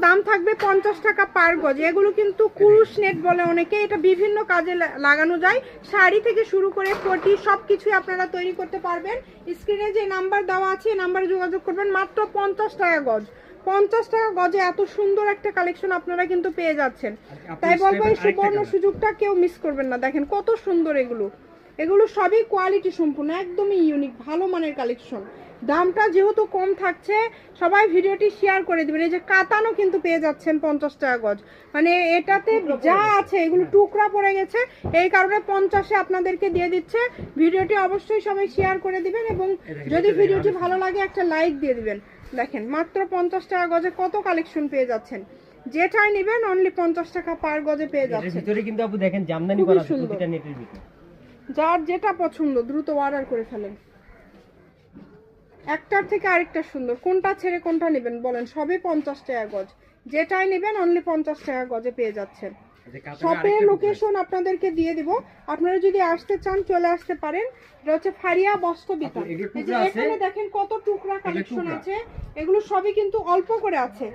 দাম থাকবে 50 টাকা পার গজ। এগুলো কিন্তু কুরুশ নেট বলে অনেকে, এটা বিভিন্ন কাজে লাগানো যায়, শাড়ি থেকে শুরু করে কোটি সবকিছুই আপনারা তৈরি করতে পারবেন। স্ক্রিনে যে নাম্বার দেওয়া আছে এই নাম্বারে যোগাযোগ করবেন। মাত্র 50 টাকা গজ, 50 টাকা গজে এত সুন্দর একটা কালেকশন আপনারা কিন্তু পেয়ে যাচ্ছেন। তাই বলবো এই সুবর্ণ সুযোগটা কেউ মিস করবেন না। দেখেন কত সুন্দর এগুলো, এগুলো সবই কোয়ালিটি সম্পূর্ণ, একদমই ইউনিক ভালো মানের কালেকশন। দামটা যেহেতু কম থাকছে সবাই ভিডিওটি শেয়ার করে দিবেন। এই যে কাতানও কিন্তু পেয়ে যাচ্ছেন 50 টাকা গজ, মানে এটাতে যা আছে এগুলো টুকরা পড়ে গেছে, এই কারণে 50-এ আপনাদেরকে দিয়ে দিচ্ছে। ভিডিওটি অবশ্যই সবাই শেয়ার করে দিবেন এবং যদি ভিডিওটি ভালো লাগে একটা লাইক দিয়ে দিবেন। দেখেন মাত্র 50 টাকা গজে কত কালেকশন পেয়ে যাচ্ছেন, যেটাই নেবেন অনলি 50 টাকা পার গজে পেয়ে যাচ্ছেন। ভিতরে কিন্তু আপু দেখেন জামদানি করা আছে প্রতিটা নেটের ভিতরে। যার যেটা পছন্দ দ্রুত অর্ডার করে ফেলেন। একটার থেকে আরেকটা সুন্দর, কোনটা ছেড়ে কোনটা নেবেন বলেন? সবই 50 টাকা গজ, যেটাই নেবেন অনলি 50 টাকা গজে পেয়ে যাচ্ছেন। শপের লোকেশন আপনাদেরকে দিয়ে দিব, আপনারা যদি আসতে চান চলে আসতে পারেন। এটা হচ্ছে ফারিয়া বস্ত্র বিতান। এই যে এখানে দেখেন কত টুকরা কালেকশন আছে, এগুলো সবই কিন্তু অল্প করে আছে।